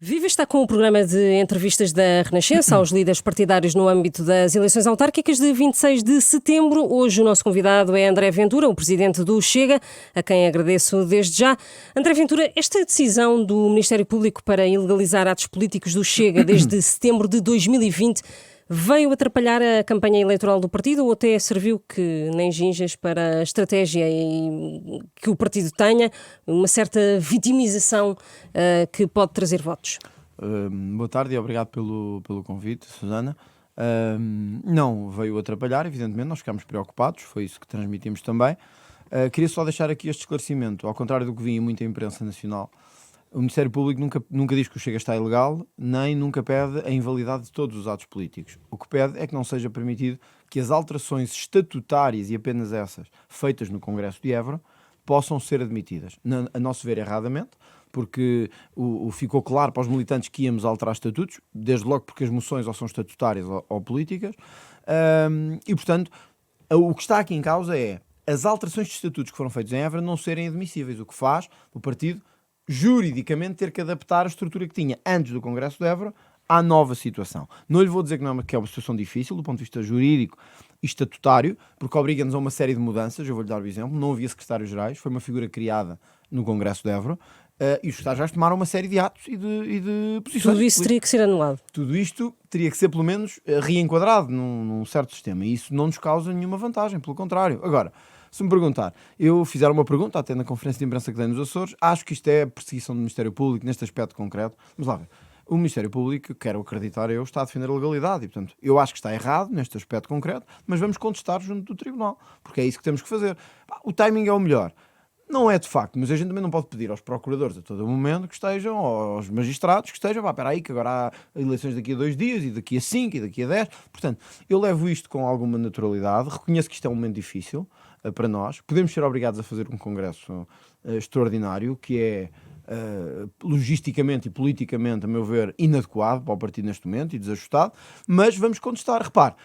Viva está com o programa de entrevistas da Renascença aos líderes partidários no âmbito das eleições autárquicas de 26 de setembro. Hoje o nosso convidado é André Ventura, o presidente do Chega, a quem agradeço desde já. André Ventura, esta decisão do Ministério Público para ilegalizar atos políticos do Chega desde setembro de 2020 veio atrapalhar a campanha eleitoral do partido ou até serviu que nem ginjas para a estratégia que o partido tenha, uma certa vitimização que pode trazer votos? Boa tarde e obrigado pelo convite, Susana. Não veio atrapalhar, evidentemente, nós ficámos preocupados, foi isso que transmitimos também. Queria só deixar aqui este esclarecimento, ao contrário do que vi em muita imprensa nacional. O Ministério Público nunca diz que o Chega está ilegal, nem nunca pede a invalidade de todos os atos políticos. O que pede é que não seja permitido que as alterações estatutárias, e apenas essas, feitas no Congresso de Évora, possam ser admitidas. A nosso ver, erradamente, porque ficou claro para os militantes que íamos alterar estatutos, desde logo porque as moções ou são estatutárias ou políticas, e, portanto, o que está aqui em causa é as alterações de estatutos que foram feitos em Évora não serem admissíveis, o que faz o partido juridicamente ter que adaptar a estrutura que tinha antes do Congresso de Évora à nova situação. Não lhe vou dizer que é uma situação difícil do ponto de vista jurídico e estatutário, porque obriga-nos a uma série de mudanças. Eu vou-lhe dar o exemplo. Não havia secretários-gerais, foi uma figura criada no Congresso de Évora, e os secretários-gerais tomaram uma série de atos e de posições. Tudo isso teria que ser anulado. Tudo isto teria que ser, pelo menos, reenquadrado num certo sistema, e isso não nos causa nenhuma vantagem, pelo contrário. Agora, se me perguntar, fizeram uma pergunta até na conferência de imprensa que dei nos Açores, acho que isto é perseguição do Ministério Público neste aspecto concreto. Vamos lá ver. O Ministério Público, quero acreditar está a defender a legalidade e, portanto, eu acho que está errado neste aspecto concreto, mas vamos contestar junto do Tribunal, porque é isso que temos que fazer. O timing é o melhor. Não é de facto, mas a gente também não pode pedir aos procuradores a todo momento que estejam, ou aos magistrados que estejam, espera aí que agora há eleições daqui a 2 dias, e daqui a 5, e daqui a 10. Portanto, eu levo isto com alguma naturalidade, reconheço que isto é um momento difícil para nós, podemos ser obrigados a fazer um congresso extraordinário, que é logisticamente e politicamente, a meu ver, inadequado para o partido neste momento e desajustado, mas vamos contestar. Repare,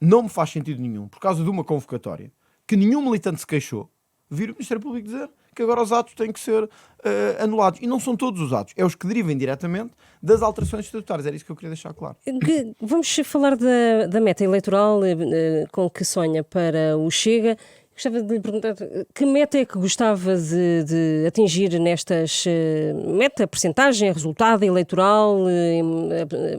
não me faz sentido nenhum, por causa de uma convocatória, que nenhum militante se queixou, vir o Ministério Público dizer que agora os atos têm que ser anulados. E não são todos os atos, é os que derivem diretamente das alterações estatutárias. Era isso que eu queria deixar claro. Vamos falar da meta eleitoral com que sonha para o Chega. Gostava de lhe perguntar que meta é que gostava de atingir nestas meta, percentagem, resultado eleitoral,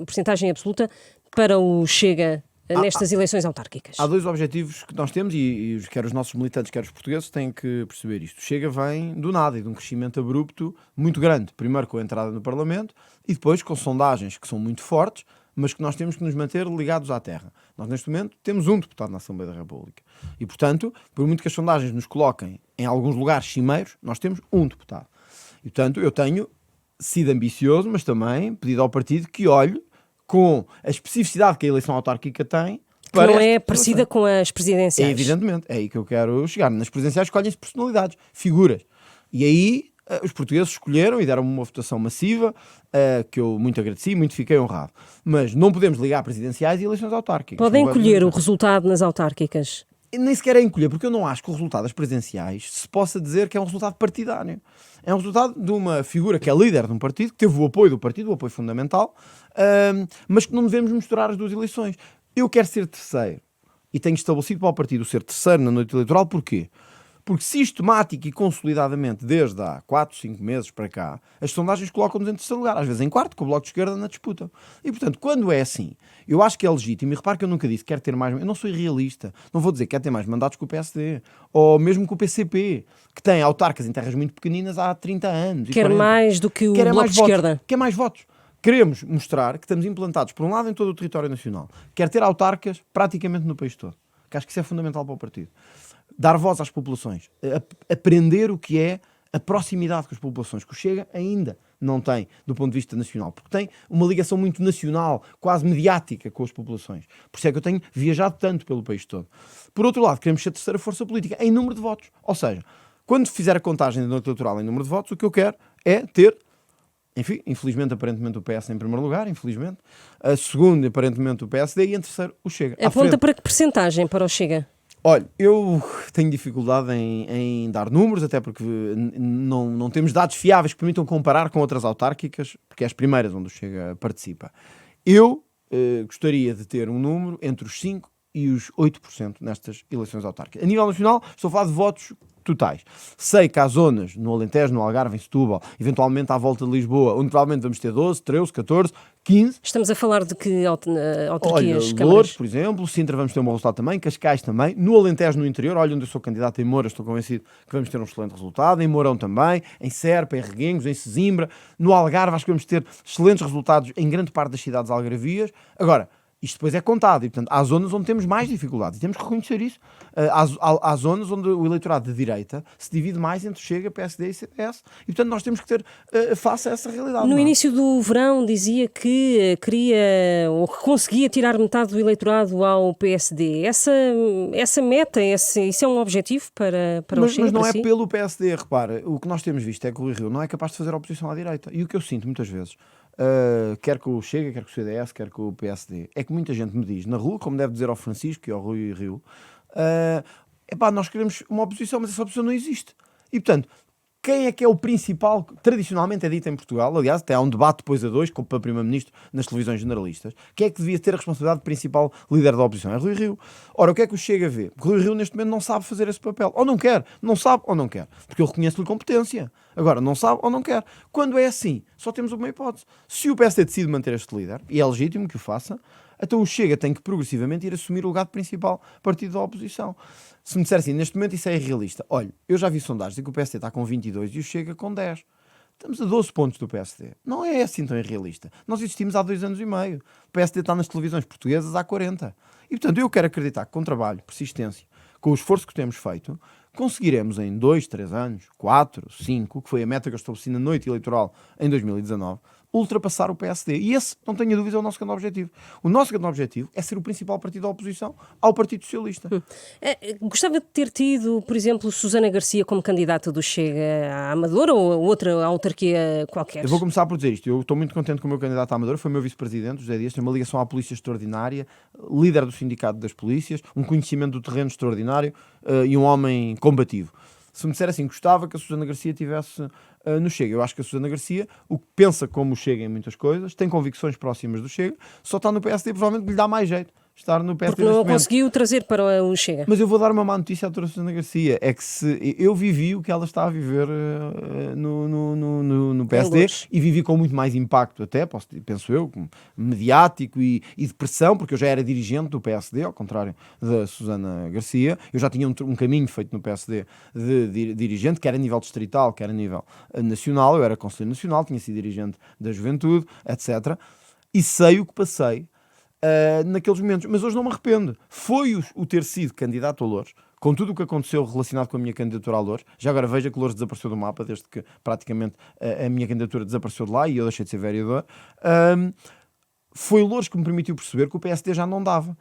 percentagem absoluta para o Chega nestas eleições autárquicas? Há 2 objetivos que nós temos e quer os nossos militantes, quer os portugueses têm que perceber isto. Chega vem do nada e de um crescimento abrupto muito grande. Primeiro com a entrada no Parlamento e depois com sondagens que são muito fortes, mas que nós temos que nos manter ligados à terra. Nós neste momento temos um deputado na Assembleia da República e, portanto, por muito que as sondagens nos coloquem em alguns lugares cimeiros, nós temos um deputado. E, portanto, eu tenho sido ambicioso, mas também pedido ao partido que olhe com a especificidade que a eleição autárquica tem. Que não é parecida com as presidenciais. Evidentemente, é aí que eu quero chegar. Nas presidenciais escolhem-se personalidades, figuras. E aí os portugueses escolheram e deram-me uma votação massiva, que eu muito agradeci, muito fiquei honrado. Mas não podemos ligar presidenciais e eleições autárquicas. Podem colher o resultado nas autárquicas? Nem sequer é encolher, porque eu não acho que o resultado das presidenciais se possa dizer que é um resultado partidário. É um resultado de uma figura que é líder de um partido, que teve o apoio do partido, o apoio fundamental, mas que não devemos misturar as 2 eleições. Eu quero ser terceiro e tenho estabelecido para o partido ser terceiro na noite eleitoral. Porquê? Porque sistemática e consolidadamente, desde há 4, 5 meses para cá, as sondagens colocam-nos em terceiro lugar, às vezes em quarto, com o Bloco de Esquerda na disputa. E, portanto, quando é assim, eu acho que é legítimo, e repare que eu nunca disse que quero ter mais, eu não sou irrealista, não vou dizer que quero ter mais mandatos que o PSD, ou mesmo com o PCP, que tem autarcas em terras muito pequeninas há 30 anos. Quer mais do que o Bloco de Esquerda. Quer mais votos. Queremos mostrar que estamos implantados, por um lado, em todo o território nacional. Quer ter autarcas praticamente no país todo. Que acho que isso é fundamental para o partido. Dar voz às populações, aprender o que é a proximidade com as populações, que o Chega ainda não tem do ponto de vista nacional, porque tem uma ligação muito nacional, quase mediática com as populações. Por isso é que eu tenho viajado tanto pelo país todo. Por outro lado, queremos ser a terceira força política em número de votos. Ou seja, quando fizer a contagem da noite eleitoral em número de votos, o que eu quero é ter, enfim, infelizmente, aparentemente o PS em primeiro lugar, infelizmente, a segundo, aparentemente, o PSD e em terceiro, o Chega. Aponta para que percentagem para o Chega? Olha, eu tenho dificuldade em dar números, até porque não temos dados fiáveis que permitam comparar com outras autárquicas, porque é as primeiras onde o Chega participa. Eu gostaria de ter um número entre os 5% e os 8% nestas eleições autárquicas. A nível nacional, estou a falar de votos totais. Sei que há zonas no Alentejo, no Algarve, em Setúbal, eventualmente à volta de Lisboa, onde provavelmente vamos ter 12, 13, 14, 15. Estamos a falar de que Olha, autarquias, câmaras? Loures, por exemplo, Sintra vamos ter um bom resultado também, Cascais também, no Alentejo, no interior, olha onde eu sou candidato em Moura, estou convencido que vamos ter um excelente resultado, em Mourão também, em Serpa, em Reguengos, em Sesimbra, no Algarve acho que vamos ter excelentes resultados em grande parte das cidades algarvias. Agora, isto depois é contado e, portanto, há zonas onde temos mais dificuldades e temos que reconhecer isso. Há zonas onde o eleitorado de direita se divide mais entre Chega, PSD e CDS e, portanto, nós temos que ter face a essa realidade. No início do verão dizia que queria ou que conseguia tirar metade do eleitorado ao PSD. Essa meta, isso é um objetivo para o Chega? Mas não para é si? pelo PSD, repara, o que nós temos visto é que o Rui Rio não é capaz de fazer oposição à direita. E o que eu sinto muitas vezes, quer que o Chega, quer que o CDS, quer que o PSD, é que muita gente me diz na rua, como deve dizer ao Francisco e ao Rui Rio, nós queremos uma oposição, mas essa oposição não existe. E, portanto, quem é que é o principal, tradicionalmente é dito em Portugal, aliás, até há um debate depois a dois, como para Primeiro-Ministro, nas televisões generalistas, quem é que devia ter a responsabilidade de principal líder da oposição? É Rui Rio. Ora, o que é que o Chega a ver? Rui Rio neste momento não sabe fazer esse papel. Ou não quer. Não sabe ou não quer. Porque eu reconheço-lhe competência. Agora, não sabe ou não quer. Quando é assim, só temos uma hipótese. Se o PSD decide manter este líder, e é legítimo que o faça, então o Chega tem que progressivamente ir assumir o lugar de principal partido da oposição. Se me disser assim, neste momento isso é irrealista. Olha, eu já vi sondagens em que o PSD está com 22 e o Chega com 10. Estamos a 12 pontos do PSD. Não é assim tão irrealista. Nós existimos há 2 anos e meio. O PSD está nas televisões portuguesas há 40. E, portanto, eu quero acreditar que com trabalho, persistência, com o esforço que temos feito, conseguiremos em 2, 3 anos, 4, 5, que foi a meta que eu estabeleci na noite eleitoral em 2019, ultrapassar o PSD. E esse, não tenho dúvida, é o nosso grande objetivo. O nosso grande objetivo é ser o principal partido da oposição ao Partido Socialista. Gostava de ter tido, por exemplo, Susana Garcia como candidata do Chega à Amadora ou a outra autarquia qualquer? Eu vou começar por dizer isto. Eu estou muito contente com o meu candidato à Amadora. Foi o meu vice-presidente, José Dias. Tem uma ligação à polícia extraordinária, líder do sindicato das polícias, um conhecimento do terreno extraordinário e um homem combativo. Se me disser assim, gostava que a Susana Garcia estivesse no Chega. Eu acho que a Susana Garcia, o que pensa como o Chega em muitas coisas, tem convicções próximas do Chega, só está no PSD, provavelmente lhe dá mais jeito estar no PSD. Porque não conseguiu trazer para o Chega. Mas eu vou dar uma má notícia à doutora Susana Garcia, é que se eu vivi o que ela está a viver no PSD e vivi com muito mais impacto até, penso eu, mediático e de pressão, porque eu já era dirigente do PSD, ao contrário da Susana Garcia. Eu já tinha um caminho feito no PSD de dirigente, quer a nível distrital, quer a nível nacional. Eu era conselheiro nacional, tinha sido dirigente da juventude, etc. E sei o que passei naqueles momentos, mas hoje não me arrependo. Foi o ter sido candidato a Loures, com tudo o que aconteceu relacionado com a minha candidatura a Loures. Já agora veja que Loures desapareceu do mapa desde que praticamente a minha candidatura desapareceu de lá e eu deixei de ser vereador. Foi o Loures que me permitiu perceber que o PSD já não dava.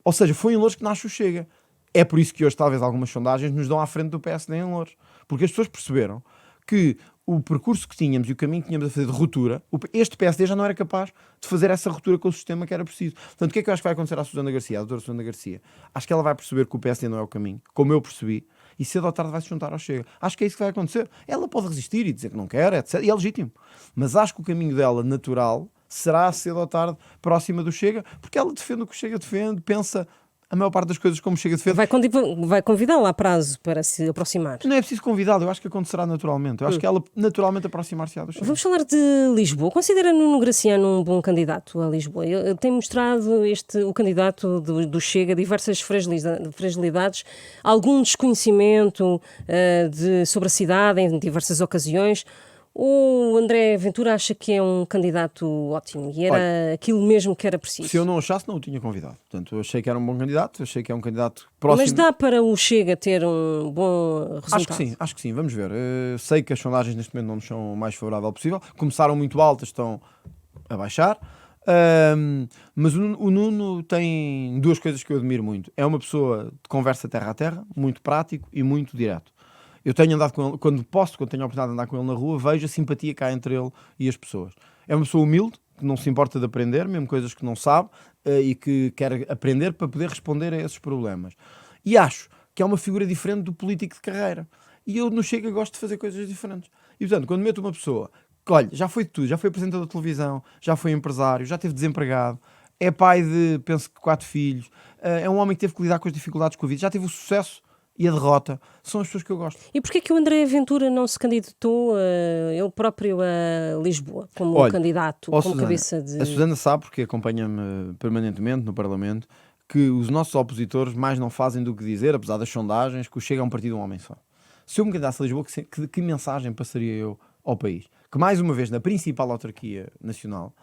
Ou seja, foi em Loures que nasce o Chega. É por isso que hoje talvez algumas sondagens nos dão à frente do PSD em Loures, porque as pessoas perceberam que o percurso que tínhamos e o caminho que tínhamos a fazer de ruptura, este PSD já não era capaz de fazer essa ruptura com o sistema que era preciso. Portanto, o que é que eu acho que vai acontecer à Susana Garcia, à doutora Susana Garcia? Acho que ela vai perceber que o PSD não é o caminho, como eu percebi, e cedo ou tarde vai se juntar ao Chega. Acho que é isso que vai acontecer. Ela pode resistir e dizer que não quer, etc. E é legítimo. Mas acho que o caminho dela natural será cedo ou tarde próxima do Chega, porque ela defende o que o Chega defende, pensa a maior parte das coisas como Chega defende. Vai convidá-la a prazo para se aproximar? Não é preciso convidá-la, eu acho que acontecerá naturalmente. Eu acho que ela naturalmente aproximar-se-á do Chega. Vamos falar de Lisboa. Considera Nuno Graciano um bom candidato a Lisboa? Ele tem mostrado o candidato do Chega diversas fragilidades, algum desconhecimento sobre a cidade em diversas ocasiões. O André Ventura acha que é um candidato ótimo e era aquilo mesmo que era preciso? Se eu não achasse, não o tinha convidado. Portanto, eu achei que era um bom candidato, achei que é um candidato próximo. Mas dá para o Chega ter um bom resultado? Acho que sim, vamos ver. Sei que as sondagens neste momento não nos são o mais favorável possível. Começaram muito altas, estão a baixar. Mas o Nuno tem duas coisas que eu admiro muito. É uma pessoa de conversa terra a terra, muito prático e muito direto. Eu tenho andado com ele, quando tenho a oportunidade de andar com ele na rua, vejo a simpatia que há entre ele e as pessoas. É uma pessoa humilde, que não se importa de aprender, mesmo coisas que não sabe, e que quer aprender para poder responder a esses problemas. E acho que é uma figura diferente do político de carreira. E eu no Chega gosto de fazer coisas diferentes. E portanto, quando meto uma pessoa que, olha, já foi de tudo, já foi apresentador de televisão, já foi empresário, já esteve desempregado, é pai de, penso que 4 filhos, é um homem que teve que lidar com as dificuldades com a vida, já teve o sucesso e a derrota, são as pessoas que eu gosto. E porquê que o André Ventura não se candidatou ele próprio a Lisboa como candidato, como Susana, cabeça de... A Susana sabe, porque acompanha-me permanentemente no Parlamento, que os nossos opositores mais não fazem do que dizer, apesar das sondagens, que o Chega a um partido de um homem só. Se eu me candidasse a Lisboa, que mensagem passaria eu ao país? Que mais uma vez, na principal autarquia nacional,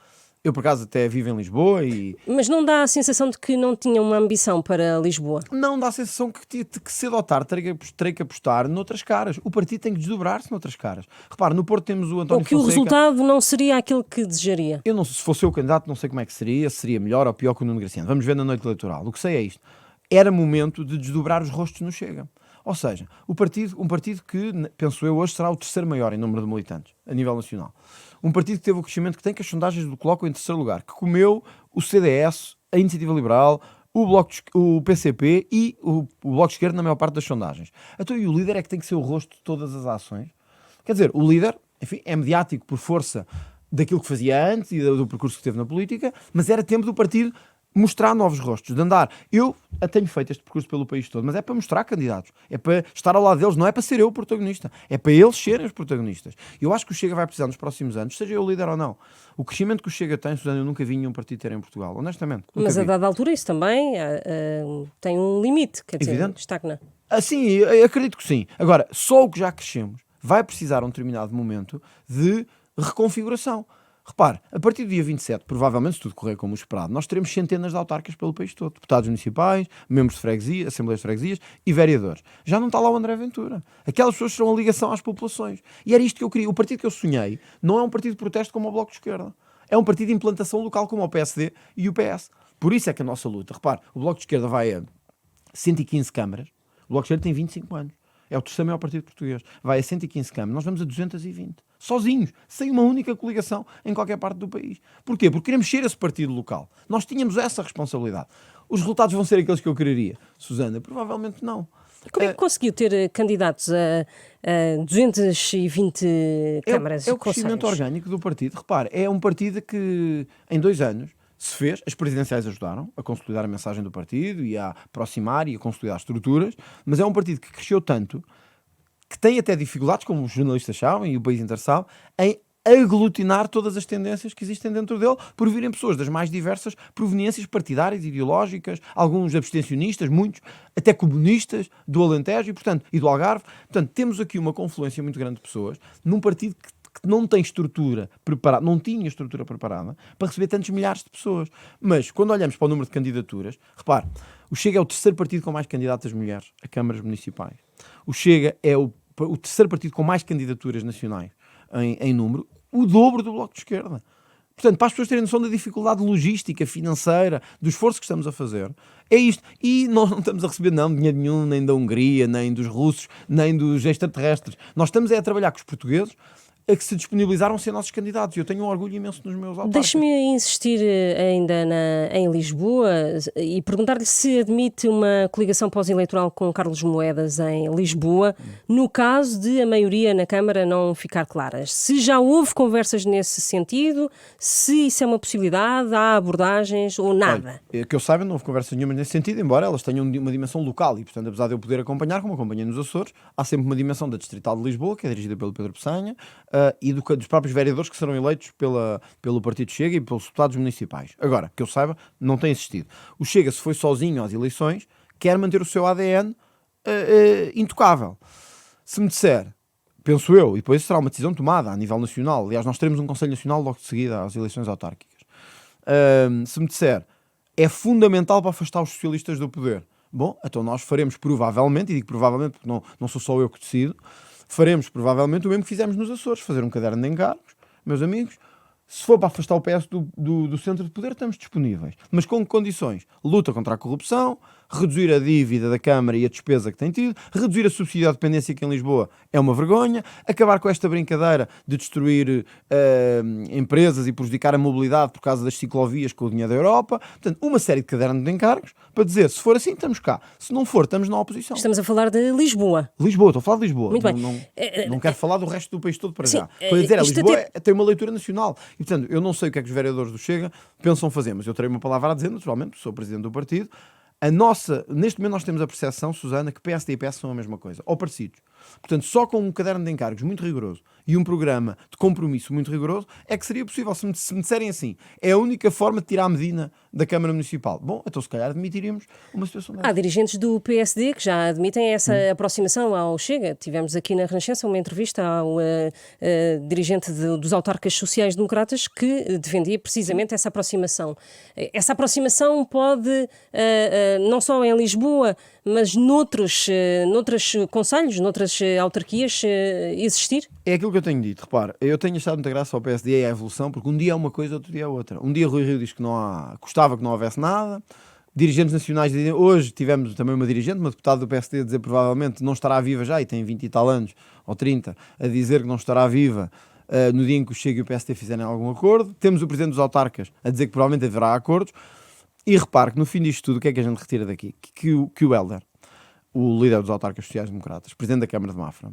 eu por acaso até vivo em Lisboa e... Mas não dá a sensação de que não tinha uma ambição para Lisboa? Não, dá a sensação que cedo ou tarde terei que apostar noutras caras. O partido tem que desdobrar-se noutras caras. Repara, no Porto temos o António Ou que Fonseca. o resultado não seria aquele que desejaria? Eu não, se fosse eu o candidato, não sei como é que seria, se seria melhor ou pior que o Nuno Graciano. Vamos ver na noite eleitoral. O que sei é isto. Era momento de desdobrar os rostos no Chega. Ou seja, um partido que, penso eu, hoje será o terceiro maior em número de militantes, a nível nacional. Um partido que teve o crescimento que tem, que as sondagens o colocam em terceiro lugar, que comeu o CDS, a Iniciativa Liberal, o PCP e o Bloco de Esquerda na maior parte das sondagens. Então, e o líder é que tem que ser o rosto de todas as ações? Quer dizer, o líder, enfim, é mediático por força daquilo que fazia antes e do percurso que teve na política, mas era tempo do partido mostrar novos rostos, de andar. Eu tenho feito este percurso pelo país todo, mas é para mostrar candidatos, é para estar ao lado deles, não é para ser eu o protagonista, é para eles serem os protagonistas. Eu acho que o Chega vai precisar nos próximos anos, seja eu o líder ou não. O crescimento que o Chega tem, Susana, eu nunca vi nenhum partido ter em Portugal, honestamente. Mas a vi. dada altura isso também tem um limite, quer dizer, Evidente. estagna. Sim, eu acredito que sim. Agora, só o que já crescemos vai precisar a um determinado momento de reconfiguração. Repare, a partir do dia 27, provavelmente, se tudo correr como esperado, nós teremos centenas de autarcas pelo país todo. Deputados municipais, membros de freguesia, assembleias de freguesias e vereadores. Já não está lá o André Ventura. Aquelas pessoas serão a ligação às populações. E era isto que eu queria. O partido que eu sonhei não é um partido de protesto como o Bloco de Esquerda. É um partido de implantação local como o PSD e o PS. Por isso é que a nossa luta... Repare, o Bloco de Esquerda vai a 115 câmaras. O Bloco de Esquerda tem 25 anos. É o terceiro maior partido português. Vai a 115 câmaras. Nós vamos a 220. Sozinhos, sem uma única coligação em qualquer parte do país. Porquê? Porque queremos ser esse partido local. Nós tínhamos essa responsabilidade. Os resultados vão ser aqueles que eu quereria. Susana, provavelmente não. Como é que conseguiu ter candidatos a 220 câmaras? É o crescimento orgânico do partido. Repare, é um partido que em 2 anos se fez, as presidenciais ajudaram a consolidar a mensagem do partido e a aproximar e a consolidar as estruturas, mas é um partido que cresceu tanto que tem até dificuldades, como os jornalistas sabem e o país inteiro sabe, em aglutinar todas as tendências que existem dentro dele, por virem pessoas das mais diversas proveniências partidárias, ideológicas, alguns abstencionistas, muitos até comunistas, do Alentejo e do Algarve. Portanto, temos aqui uma confluência muito grande de pessoas num partido que não tem estrutura preparada, não tinha estrutura preparada para receber tantos milhares de pessoas. Mas, quando olhamos para o número de candidaturas, repare, o Chega é o terceiro partido com mais candidatas mulheres a câmaras municipais. O Chega é o terceiro partido com mais candidaturas nacionais em número, o dobro do Bloco de Esquerda. Portanto, para as pessoas terem noção da dificuldade logística, financeira, do esforço que estamos a fazer, é isto. E nós não estamos a receber dinheiro nenhum, nem da Hungria, nem dos russos, nem dos extraterrestres. Nós estamos a trabalhar com os portugueses a que se disponibilizaram a ser nossos candidatos. Eu tenho um orgulho imenso nos meus autarcas. Deixe-me insistir ainda em Lisboa e perguntar-lhe se admite uma coligação pós-eleitoral com Carlos Moedas em Lisboa, no caso de a maioria na Câmara não ficar clara. Se já houve conversas nesse sentido, se isso é uma possibilidade, há abordagens ou nada? Olha, que eu saiba, não houve conversas nenhuma nesse sentido, embora elas tenham uma dimensão local e, portanto, apesar de eu poder acompanhar, como acompanhei nos Açores, há sempre uma dimensão da Distrital de Lisboa, que é dirigida pelo Pedro Peçanha, e dos próprios vereadores que serão eleitos pelo Partido Chega e pelos deputados municipais. Agora, que eu saiba, não tem existido. O Chega, se foi sozinho às eleições, quer manter o seu ADN intocável. Se me disser, penso eu, e depois será uma decisão tomada a nível nacional, aliás, nós teremos um Conselho Nacional logo de seguida às eleições autárquicas, se me disser, é fundamental para afastar os socialistas do poder. Bom, então nós faremos provavelmente, e digo provavelmente porque não sou só eu que decido, faremos provavelmente o mesmo que fizemos nos Açores, fazer um caderno de encargos, meus amigos. Se for para afastar o PS do centro de poder, estamos disponíveis. Mas com condições. Luta contra a corrupção, reduzir a dívida da Câmara e a despesa que tem tido, reduzir a subsídio à dependência que em Lisboa é uma vergonha, acabar com esta brincadeira de destruir empresas e prejudicar a mobilidade por causa das ciclovias com o dinheiro da Europa. Portanto, uma série de cadernos de encargos para dizer, se for assim, estamos cá. Se não for, estamos na oposição. Estamos a falar de Lisboa. Lisboa, estou a falar de Lisboa. Muito bem. Não quero falar do resto do país todo para Sim, já. Estou a dizer, isto Lisboa até- tem uma leitura nacional. E, portanto, eu não sei o que é que os vereadores do Chega pensam fazer, mas eu terei uma palavra a dizer, naturalmente, sou presidente do partido. Neste momento nós temos a percepção, Susana, que PSD e PS são a mesma coisa, ou parecidos. Portanto, só com um caderno de encargos muito rigoroso e um programa de compromisso muito rigoroso é que seria possível. Se me disserem assim, é a única forma de tirar a Medina da Câmara Municipal. Bom, então se calhar admitiríamos uma situação dessa. Há dirigentes do PSD que já admitem essa aproximação ao Chega. Tivemos aqui na Renascença uma entrevista ao dirigente dos autarcas sociais-democratas que defendia precisamente essa aproximação. Essa aproximação pode, não só em Lisboa, mas noutros concelhos, noutras autarquias, existir? É aquilo que eu tenho dito, repara, eu tenho achado muita graça ao PSD e à evolução, porque um dia é uma coisa, outro dia é outra. Um dia Rui Rio diz que gostava que não houvesse nada, dirigentes nacionais dizem, hoje tivemos também uma dirigente, uma deputada do PSD a dizer provavelmente não estará viva já, e tem 20 e tal anos, ou 30, a dizer que não estará viva no dia em que o Chega e o PSD fizerem algum acordo. Temos o presidente dos autarcas a dizer que provavelmente haverá acordos, e repare que no fim disto tudo, o que é que a gente retira daqui? Que o Helder, o líder dos autarcas sociais-democratas, presidente da Câmara de Mafra,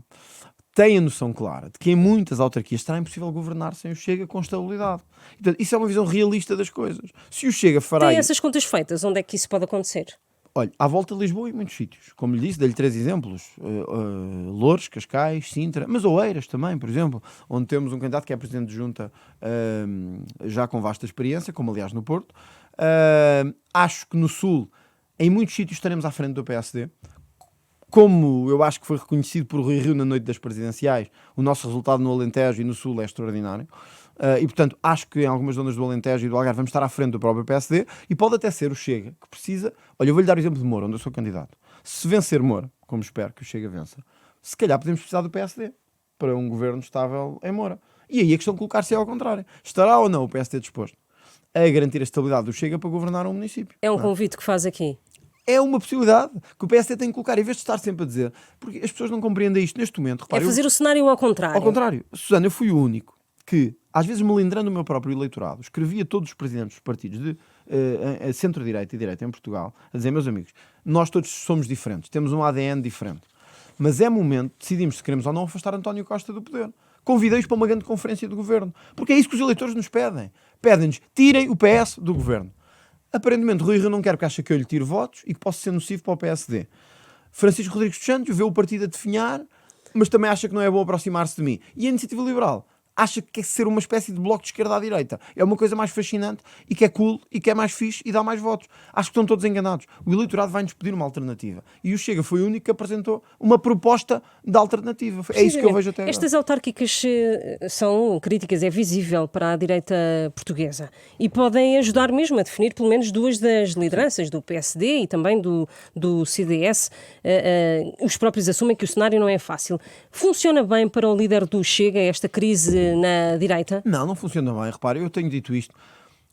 tem a noção clara de que em muitas autarquias será impossível governar sem o Chega com estabilidade. Portanto, isso é uma visão realista das coisas. Se o Chega fará... Tem essas contas feitas, onde é que isso pode acontecer? Olha, à volta de Lisboa e muitos sítios. Como lhe disse, dei-lhe 3 exemplos. Loures, Cascais, Sintra, mas Oeiras também, por exemplo, onde temos um candidato que é presidente de junta já com vasta experiência, como aliás no Porto. Acho que no Sul, em muitos sítios, estaremos à frente do PSD. Como eu acho que foi reconhecido por Rui Rio na noite das presidenciais, o nosso resultado no Alentejo e no Sul é extraordinário. E, portanto, acho que em algumas zonas do Alentejo e do Algarve vamos estar à frente do próprio PSD e pode até ser o Chega, que precisa... Olha, eu vou-lhe dar o exemplo de Moura, onde eu sou candidato. Se vencer Moura, como espero que o Chega vença, se calhar podemos precisar do PSD para um governo estável em Moura. E aí a questão de colocar-se é ao contrário. Estará ou não o PSD disposto a garantir a estabilidade do Chega para governar um município? É um convite que faz aqui. É uma possibilidade que o PSD tem que colocar, em vez de estar sempre a dizer, porque as pessoas não compreendem isto neste momento. Repare, É fazer o cenário ao contrário. Ao contrário. Susana, eu fui o único que, às vezes melindrando o meu próprio eleitorado, escrevia todos os presidentes dos partidos de centro-direita e direita em Portugal, a dizer, meus amigos, nós todos somos diferentes, temos um ADN diferente, mas é momento de decidirmos se queremos ou não afastar António Costa do poder. Convidei-os para uma grande conferência do governo, porque é isso que os eleitores nos pedem. Pedem-nos, tirem o PS do governo. Aparentemente, Rui Rio não quer porque acha que eu lhe tiro votos e que posso ser nocivo para o PSD. Francisco Rodrigues dos Santos vê o partido a definhar, mas também acha que não é bom aproximar-se de mim. E a Iniciativa Liberal acha que quer ser uma espécie de bloco de esquerda à direita. É uma coisa mais fascinante e que é cool e que é mais fixe e dá mais votos. Acho que estão todos enganados. O eleitorado vai-nos pedir uma alternativa. E o Chega foi o único que apresentou uma proposta de alternativa. É isso que eu vejo até agora. Estas autárquicas são críticas, é visível para a direita portuguesa e podem ajudar mesmo a definir pelo menos duas das lideranças do PSD e também do CDS. Os próprios assumem que o cenário não é fácil. Funciona bem para o líder do Chega esta crise na direita? Não funciona bem. Repare, eu tenho dito isto.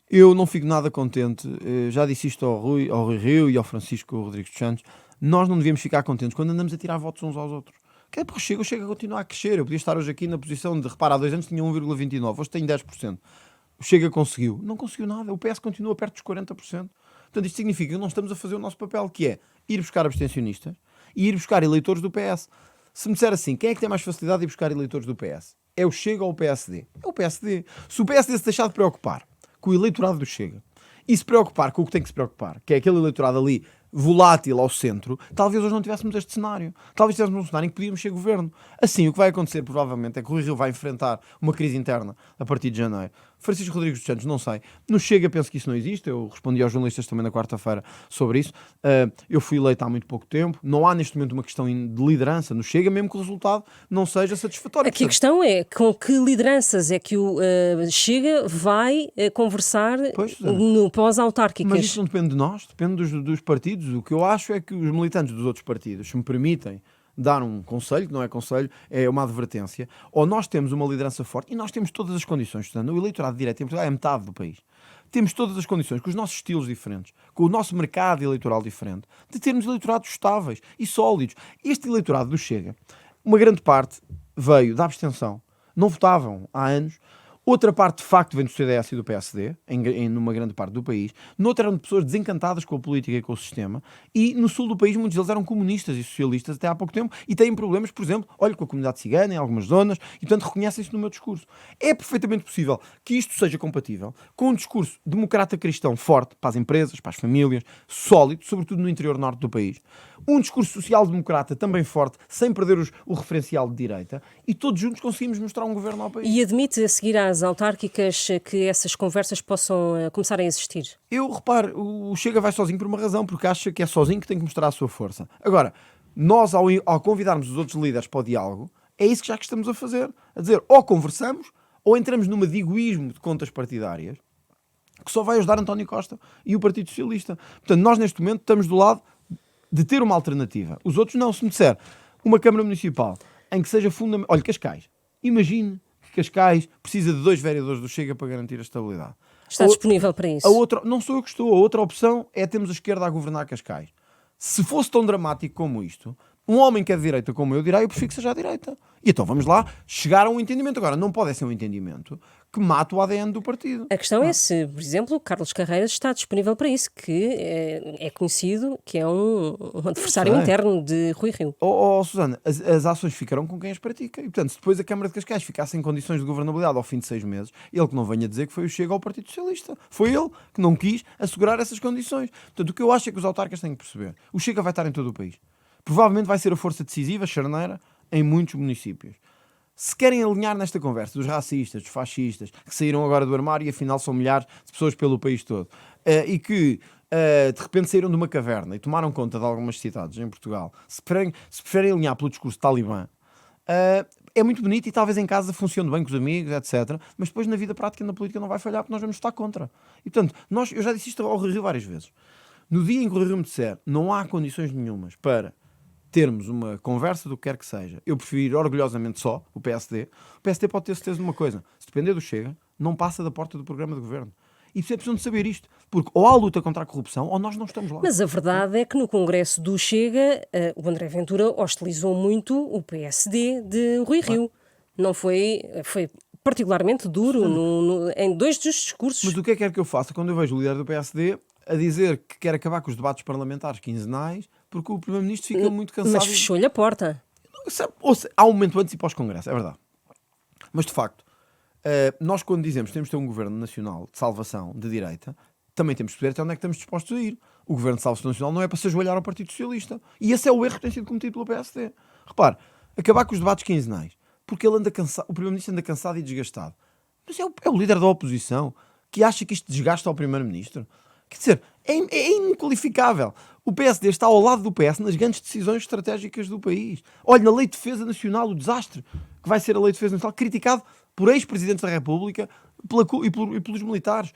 Eu não fico nada contente. Já disse isto ao Rui Rio e ao Francisco Rodrigues dos Santos. Nós não devíamos ficar contentes quando andamos a tirar votos uns aos outros. Que é para o Chega continua a crescer. Eu podia estar hoje aqui na posição de, repara, há 2 anos tinha 1,29, hoje tenho 10%. O Chega conseguiu. Não conseguiu nada. O PS continua perto dos 40%. Portanto, isto significa que não estamos a fazer o nosso papel, que é ir buscar abstencionistas e ir buscar eleitores do PS. Se me disser assim, quem é que tem mais facilidade de ir buscar eleitores do PS? É o Chega ou o PSD? É o PSD. Se o PSD se deixar de preocupar com o eleitorado do Chega e se preocupar com o que tem que se preocupar, que é aquele eleitorado ali volátil ao centro, talvez hoje não tivéssemos este cenário. Talvez tivéssemos um cenário em que podíamos ser governo. Assim, o que vai acontecer provavelmente é que o Rui Rio vai enfrentar uma crise interna a partir de janeiro. Francisco Rodrigues dos Santos, não sei. No Chega penso que isso não existe. Eu respondi aos jornalistas também na quarta-feira sobre isso. Eu fui eleito há muito pouco tempo. Não há neste momento uma questão de liderança no Chega, mesmo que o resultado não seja satisfatório. Aqui a questão é com que lideranças é que o Chega vai conversar no pós-autárquicas. Mas isso não depende de nós, depende dos partidos. O que eu acho é que os militantes dos outros partidos, se me permitem dar um conselho, que não é conselho, é uma advertência, ou nós temos uma liderança forte, e nós temos todas as condições, portanto, o eleitorado direto em Portugal é metade do país. temos todas as condições, com os nossos estilos diferentes, com o nosso mercado eleitoral diferente, de termos eleitorados estáveis e sólidos. Este eleitorado do Chega, uma grande parte veio da abstenção, não votavam há anos. Outra parte, de facto, vem do CDS e do PSD, numa grande parte do país. Noutra eram de pessoas desencantadas com a política e com o sistema. E no sul do país, muitos deles eram comunistas e socialistas até há pouco tempo e têm problemas, por exemplo, olha, com a comunidade cigana em algumas zonas e, portanto, reconhecem-se no meu discurso. É perfeitamente possível que isto seja compatível com um discurso democrata cristão forte para as empresas, para as famílias, sólido, sobretudo no interior norte do país. Um discurso social-democrata também forte, sem perder o referencial de direita, e todos juntos conseguimos mostrar um governo ao país. E admite, a seguir às autárquicas, que essas conversas possam começar a existir? Eu reparo, o Chega vai sozinho por uma razão, porque acha que é sozinho que tem que mostrar a sua força. Agora, nós ao convidarmos os outros líderes para o diálogo, é isso que já que estamos a fazer. A dizer, ou conversamos, ou entramos numa de egoísmo de contas partidárias, que só vai ajudar António Costa e o Partido Socialista. Portanto, nós neste momento estamos do lado de ter uma alternativa. Os outros não. Se me disser uma Câmara Municipal em que seja fundamental... Olha, Cascais. Imagine que Cascais precisa de 2 vereadores do Chega para garantir a estabilidade. Está disponível para isso? A outra, não sou eu que estou. A outra opção é termos a esquerda a governar Cascais. Se fosse tão dramático como isto, um homem que é de direita como eu dirá, eu prefiro que seja à direita. E então vamos lá chegar a um entendimento. Agora, não pode ser um entendimento que mate o ADN do partido. A questão é se, por exemplo, Carlos Carreiras está disponível para isso, que é conhecido que é um adversário interno de Rui Rio. Susana, as ações ficarão com quem as pratica. E, portanto, se depois a Câmara de Cascais ficasse em condições de governabilidade ao fim de 6 meses, ele que não venha dizer que foi o Chega ao Partido Socialista. Foi ele que não quis assegurar essas condições. Portanto, o que eu acho é que os autarcas têm que perceber. O Chega vai estar em todo o país. Provavelmente vai ser a força decisiva, charneira, em muitos municípios. Se querem alinhar nesta conversa dos racistas, dos fascistas, que saíram agora do armário e afinal são milhares de pessoas pelo país todo, e que de repente saíram de uma caverna e tomaram conta de algumas cidades em Portugal, se preferem alinhar pelo discurso talibã, é muito bonito e talvez em casa funcione bem com os amigos, etc. Mas depois na vida prática e na política não vai falhar porque nós vamos estar contra. E portanto, eu já disse isto ao Rui Rio várias vezes. No dia em que o Rui Rio me disser não há condições nenhumas para termos uma conversa do que quer que seja, eu prefiro ir orgulhosamente só, o PSD pode ter certeza de uma coisa, se depender do Chega, não passa da porta do programa de governo. E é preciso de saber isto, porque ou há luta contra a corrupção ou nós não estamos lá. Mas a verdade é que no Congresso do Chega, o André Ventura hostilizou muito o PSD de Rui Rio. Não foi particularmente duro em 2 dos discursos. Mas o que é que quer que eu faça quando eu vejo o líder do PSD a dizer que quer acabar com os debates parlamentares quinzenais porque o Primeiro-Ministro fica muito cansado? Mas fechou-lhe a porta. Há um momento antes e pós-Congresso, é verdade. Mas de facto, nós quando dizemos que temos de ter um governo nacional de salvação de direita, também temos que saber até onde é que estamos dispostos a ir. O governo de salvação nacional não é para se ajoelhar ao Partido Socialista. E esse é o erro que tem sido cometido pelo PSD. Repare, acabar com os debates quinzenais, porque ele anda cansado, o Primeiro-Ministro anda cansado e desgastado. Mas é o líder da oposição que acha que isto desgasta ao Primeiro-Ministro. Quer dizer, é inqualificável. O PSD está ao lado do PS nas grandes decisões estratégicas do país. Olha, na Lei de Defesa Nacional, o desastre que vai ser a Lei de Defesa Nacional, criticado por ex-presidentes da República e pelos militares,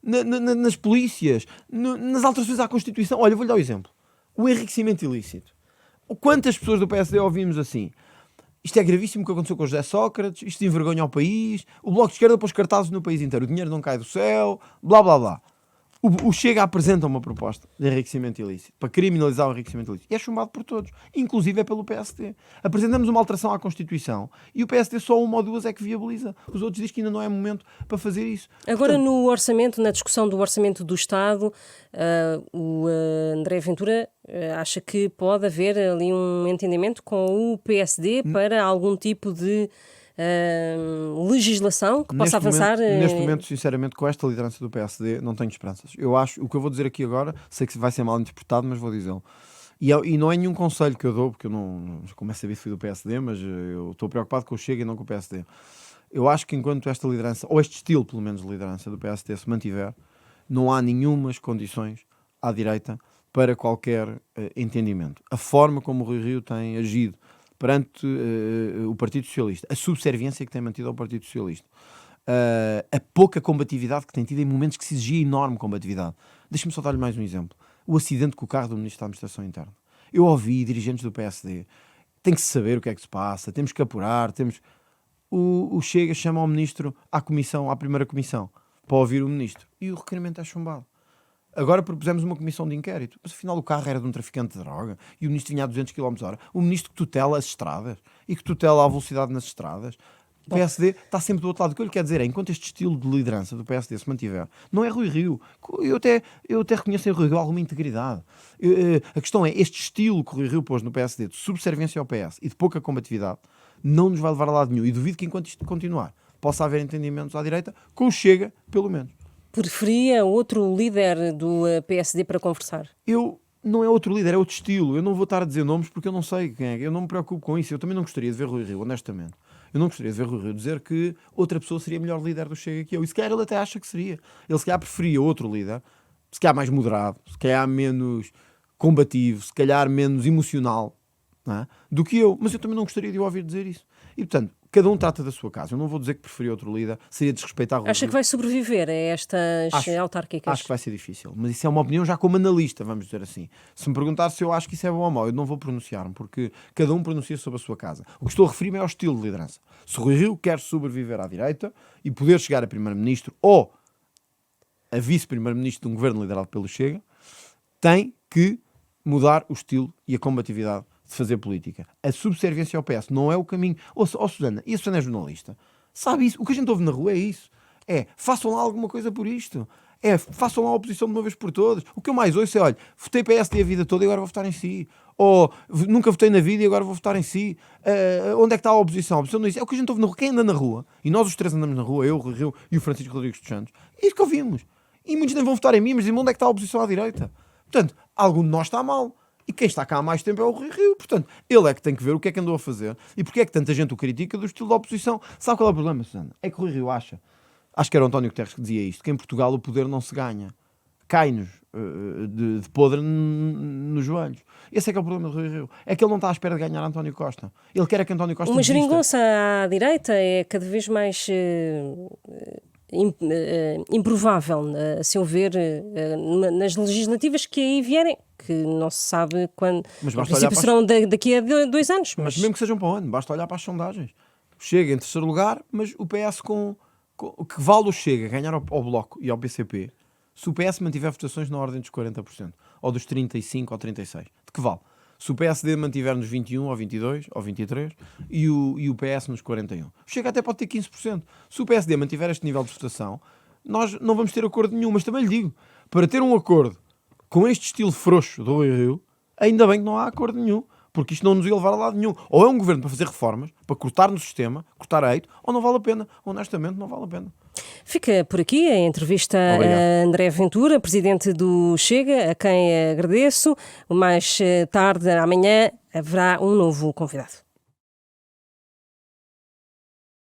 nas polícias, nas alterações à Constituição. Olha, vou-lhe dar um exemplo. O enriquecimento ilícito. Quantas pessoas do PSD ouvimos assim? Isto é gravíssimo o que aconteceu com o José Sócrates, isto envergonha o país, o Bloco de Esquerda pôs cartazes no país inteiro, o dinheiro não cai do céu, blá blá blá. O Chega apresenta uma proposta de enriquecimento ilícito, para criminalizar o enriquecimento ilícito. E é chumbado por todos, inclusive é pelo PSD. Apresentamos uma alteração à Constituição e o PSD só uma ou duas é que viabiliza. Os outros dizem que ainda não é momento para fazer isso. Agora, no orçamento, na discussão do orçamento do Estado, o André Ventura acha que pode haver ali um entendimento com o PSD para algum tipo de legislação que possa avançar. Neste momento, sinceramente, com esta liderança do PSD, não tenho esperanças. Eu acho, o que eu vou dizer aqui agora, sei que vai ser mal interpretado, mas vou dizê-lo. E não é nenhum conselho que eu dou, porque eu não começo a ver se fui do PSD, mas eu estou preocupado com o Chega e não com o PSD. Eu acho que enquanto esta liderança, ou este estilo, pelo menos, de liderança do PSD se mantiver, não há nenhumas condições à direita para qualquer entendimento. A forma como o Rui Rio tem agido perante o Partido Socialista, a subserviência que tem mantido ao Partido Socialista, a pouca combatividade que tem tido em momentos que se exigia enorme combatividade. Deixa-me só dar-lhe mais um exemplo. O acidente com o carro do Ministro da Administração Interna. Eu ouvi dirigentes do PSD, tem que se saber o que é que se passa, temos que apurar, o Chega chama ao Ministro à primeira comissão. para ouvir o ministro. E o requerimento é chumbado. Agora propusemos uma comissão de inquérito. Mas afinal o carro era de um traficante de droga e o ministro vinha a 200 km/h. O ministro que tutela as estradas e que tutela a velocidade nas estradas. O PSD está sempre do outro lado. O que eu lhe quero dizer é, enquanto este estilo de liderança do PSD se mantiver, não é Rui Rio. Eu até reconheço em Rui Rio alguma integridade. A questão é, este estilo que o Rui Rio pôs no PSD de subserviência ao PS e de pouca combatividade não nos vai levar a lado nenhum. E duvido que enquanto isto continuar possa haver entendimentos à direita, com o Chega, pelo menos. Preferia outro líder do PSD para conversar? Não é outro líder, é outro estilo. Eu não vou estar a dizer nomes porque eu não sei quem é. Eu não me preocupo com isso. Eu também não gostaria de ver Rui Rio, honestamente. Eu não gostaria de ver Rui Rio dizer que outra pessoa seria melhor líder do Chega que eu. E se calhar ele até acha que seria. Ele se calhar preferia outro líder, se calhar mais moderado, se calhar menos combativo, se calhar menos emocional, não é? Do que eu. Mas eu também não gostaria de o ouvir dizer isso. E portanto, cada um trata da sua casa. Eu não vou dizer que preferia outro líder, seria desrespeitar Rui Rio. Acha que vai sobreviver a estas autárquicas? Acho que vai ser difícil, mas isso é uma opinião já como analista, vamos dizer assim. Se me perguntar se eu acho que isso é bom ou mau, eu não vou pronunciar-me, porque cada um pronuncia sobre a sua casa. O que estou a referir-me é ao estilo de liderança. Se Rui Rio quer sobreviver à direita e poder chegar a primeiro-ministro ou a vice-primeiro-ministro de um governo liderado pelo Chega, tem que mudar o estilo e a combatividade de fazer política. A subserviência ao PS não é o caminho. Susana, e a Susana é jornalista, sabe isso? O que a gente ouve na rua é isso. Façam lá alguma coisa por isto. Façam lá a oposição de uma vez por todas. O que eu mais ouço é, olha, votei PSD a vida toda e agora vou votar em si. Ou nunca votei na vida e agora vou votar em si. Onde é que está a oposição? A oposição não diz. É o que a gente ouve na rua. Quem anda na rua, e nós os três andamos na rua, eu, o Rui Rio e o Francisco Rodrigues dos Santos, é isso que ouvimos. E muitos nem vão votar em mim, mas dizem, onde é que está a oposição à direita? Portanto, algum de nós está mal. E quem está cá há mais tempo é o Rui Rio. Portanto, ele é que tem que ver o que é que andou a fazer e porque é que tanta gente o critica do estilo da oposição. Sabe qual é o problema, Susana? É que o Rui Rio acho que era o António Guterres que dizia isto, que em Portugal o poder não se ganha. Cai-nos de podre nos joelhos. Esse é que é o problema do Rui Rio. É que ele não está à espera de ganhar António Costa. Ele quer que António Costa Uma desista. geringonça à direita é cada vez mais improvável, a seu ver, nas legislativas que aí vierem, que não se sabe quando. Mas Em basta princípio serão daqui a 2 anos. Mas mesmo que sejam para o ano, basta olhar para as sondagens. Chega em terceiro lugar, mas o PS que vale o Chega ganhar ao Bloco e ao PCP, se o PS mantiver votações na ordem dos 40%, ou dos 35% ou 36%, de que vale? Se o PSD mantiver nos 21%, ou 22%, ou 23%, e o PS nos 41%. O Chega até pode ter 15%. Se o PSD mantiver este nível de votação, nós não vamos ter acordo nenhum. Mas também lhe digo, para ter um acordo com este estilo frouxo do Rui Rio, ainda bem que não há acordo nenhum, porque isto não nos ia levar a lado nenhum. Ou é um governo para fazer reformas, para cortar no sistema, cortar a eito, ou não vale a pena. Honestamente, não vale a pena. Fica por aqui a entrevista a André Ventura, presidente do Chega, a quem agradeço. Mais tarde, amanhã, haverá um novo convidado.